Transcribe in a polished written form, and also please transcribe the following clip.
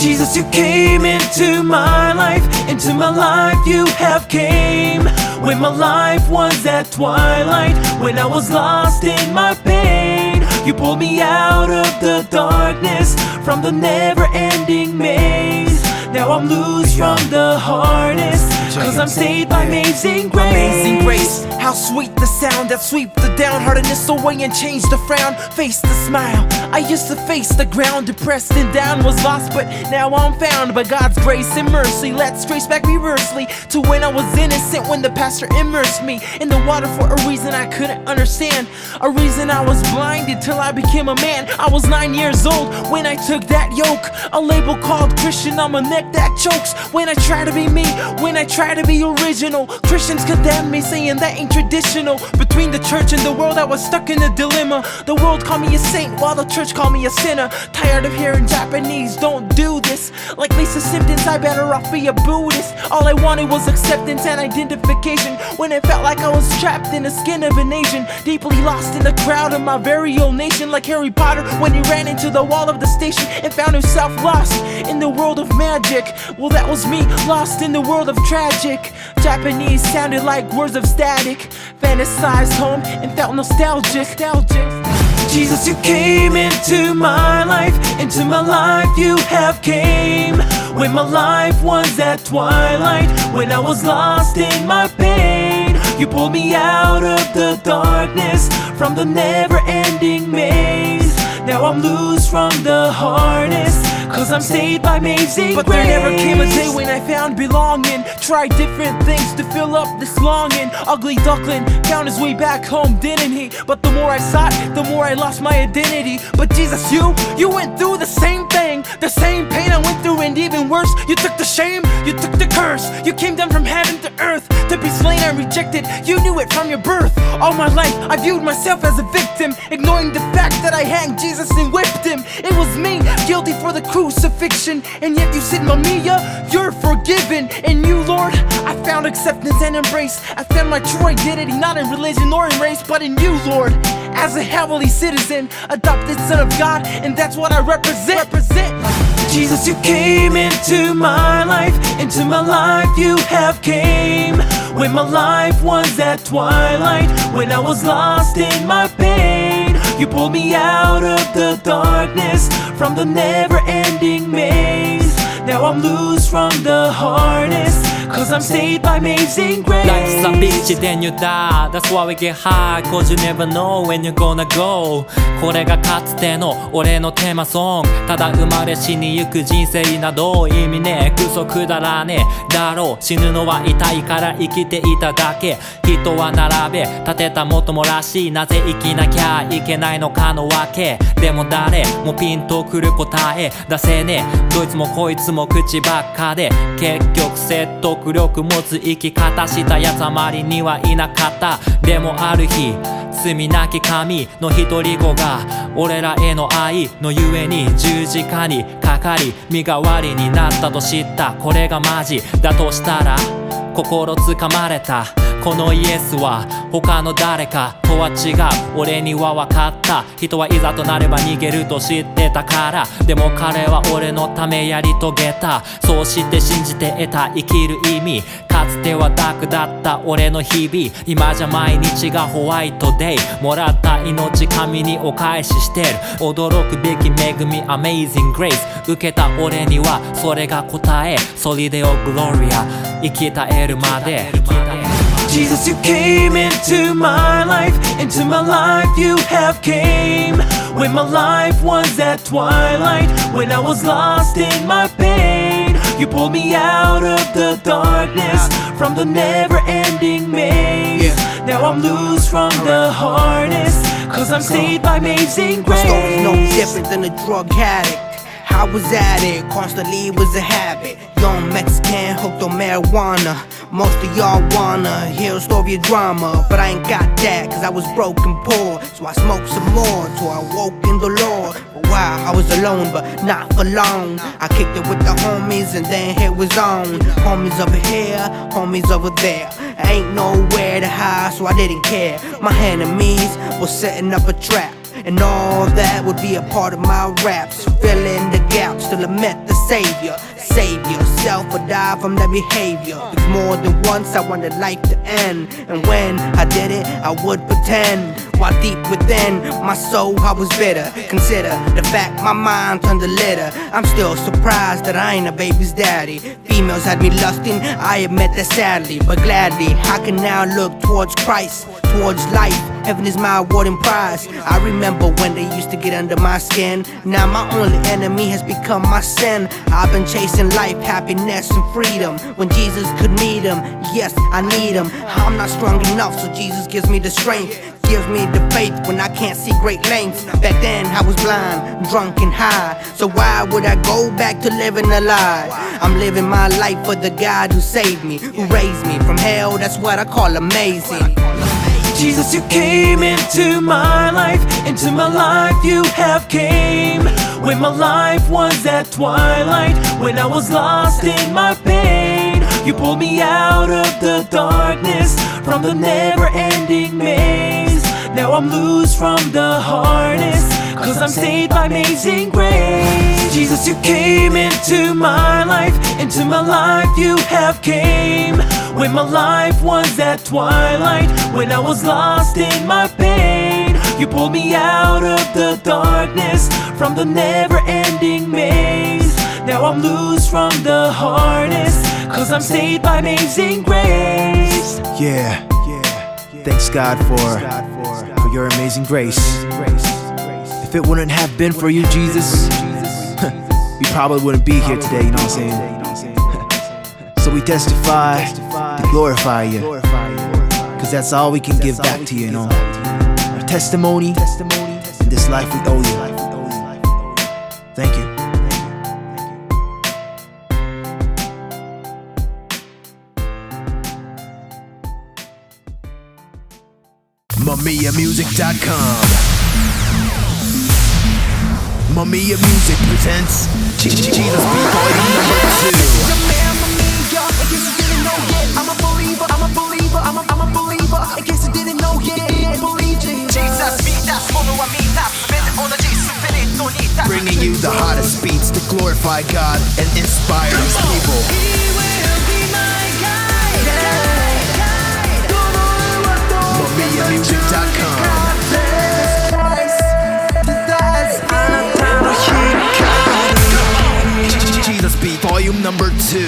Jesus, you came into my life you have came. When my life was at twilight, when I was lost in my pain, you pulled me out of the darkness, from the never-ending maze. Now I'm loose from the harness, cause I'm saved by amazing grace. Amazing grace, how sweet the sound that sweep the downheartedness away and change the frown, face the smile. I used to face the ground, depressed and down, was lost, but now I'm found by God's grace and mercy. Let's trace back reversely to when I was innocent, when the pastor immersed me in the water for a reason I couldn't understand, a reason I was blinded till I became a man. I was 9 years old when I took that yoke, a label called Christian on my neck that chokes. When I try to be me, when I try to be original, Christians condemn me, saying that ain't traditional. Between the church and the world, I was stuck in a dilemma. The world called me a saint, while the church called me a sinner. Tired of hearing Japanese, don't do this. Like Lisa Simpson's, I better off be a Buddhist. All I wanted was acceptance and identification, when it felt like I was trapped in the skin of an Asian, deeply lost in the crowd of my very own nation. Like Harry Potter when he ran into the wall of the station and found himself lost in the world of magic. Well, that was me, lost in the world of tragic. Japanese sounded like words of static, fantasized home and felt nostalgic. Jesus, you came into my life you have came. When my life was at twilight, when I was lost in my pain, you pulled me out of the darkness, from the never-ending maze. Now I'm loose from the harness, cause I'm saved by amazing grace. But there never came a day when I found belonging. Tried different things to fill up this longing. Ugly duckling found his way back home, didn't he? But the more I sought, the more I lost my identity. But Jesus, you went through the same thing, the same pain I went through, and even worse, you took the shame, you took the curse. You came down from heaven to earth to be slain and rejected. You knew it from your birth. All my life I viewed myself as a victim, ignoring the fact that I hanged Jesus and whipped him. It was me, guilty for the crucifixion, and yet you said, Mamiya, you're forgiven. In you, Lord, I found acceptance and embrace. I found my true identity, not in religion nor in race, but in you, Lord, as a heavenly citizen, adopted son of God, and that's what I represent. Jesus, you came into my life you have came. When my life was at twilight, when I was lost in my pain, you pulled me out of the darkness, from the never-ending maze. Now I'm loose from the harness, cause I'm saved by amazing grace. Life's a bitch, then you die. That's why we get high, cause you never know when you're gonna go. これがかつての俺のテーマソング。ただ生まれ死にゆく人生など意味ねえ、クソくだらねえだろう。死ぬのは痛いから生きていただけ。人は並べ立てたもともらしい。なぜ生きなきゃいけないのかのわけ。でも誰もピンとくる答え出せねえ。どいつもこいつも口ばっかで、結局説得力持つ生き方したやつあまりにはいなかった。でもある日罪なき神の一人子が俺らへの愛のゆえに十字架にかかり身代わりになったと知った。これがマジだとしたら心つかまれた。このイエスは他の誰かとは違う。俺には分かった。人はいざとなれば逃げると知ってたから。でも彼は俺のためやり遂げた。そうして信じて得た生きる意味。かつてはダークだった俺の日々。今じゃ毎日がホワイトデイ。もらった命神にお返ししてる。驚くべき恵み Amazing Grace。受けた俺にはそれが答え。ソリデオグロリア生き絶えるまで。Jesus, you came into my life you have came. When my life was at twilight, when I was lost in my pain, you pulled me out of the darkness, from the never-ending maze. Now I'm loose from the harness, cause I'm saved by amazing grace. My story's no different than a drug addict. I was at it, constantly was a habit. Young Mexican hooked on marijuana. Most of y'all wanna hear a story of drama, but I ain't got that, cause I was broke and poor. So I smoked some more till I woke in the Lord. For a while I was alone, but not for long. I kicked it with the homies and then it was on. Homies over here, homies over there. I ain't nowhere to hide, so I didn't care. My enemies were setting up a trap, and all that would be a part of my raps. Filling the gaps till I met the savior. Save yourself or die from that behavior. It's more than once I wanted life to end, and when I did it, I would pretend. While deep within my soul I was bitter. Consider the fact my mind turned to litter. I'm still surprised that I ain't a baby's daddy. Females had me lusting, I admit that sadly, but gladly I can now look towards Christ, towards life. Heaven is my award and prize. I remember when they used to get under my skin. Now my only enemy has become my sin. I've been chasing life, happiness and freedom, when Jesus could meet him. Yes, I need him. I'm not strong enough, so Jesus gives me the strength, gives me the faith when I can't see great lengths. Back then I was blind, drunk and high, so why would I go back to living a lie? I'm living my life for the God who saved me, who raised me from hell. That's what I call amazing. Jesus, you came into my life you have came. When my life was at twilight, when I was lost in my pain, you pulled me out of the darkness, from the never-ending maze. Now I'm loose from the harness, 'cause I'm saved by amazing grace. Jesus, you came into my life you have came. When my life was at twilight, when I was lost in my pain, you pulled me out of the darkness, from the never-ending maze. Now I'm loose from the harness, 'cause I'm saved by amazing grace. Yeah, thanks God for your amazing grace. If it wouldn't have been for you, Jesus, we probably wouldn't be here today, you know what I'm saying? So we testify to glorify you, 'cause that's all we can give back to you, you know. Our testimony in this life we owe you. Thank you. MamiyaMusic.com. Mamiya Music presents Jesus Beat Vol.1. I'm a believer, I'm a believer, I'm a believer. In case you didn't know, yeah, believe Jesus. Bringing you the hottest beats to glorify God and inspire His people. MamiyaMusic.com. Jesus Beat Volume number 2.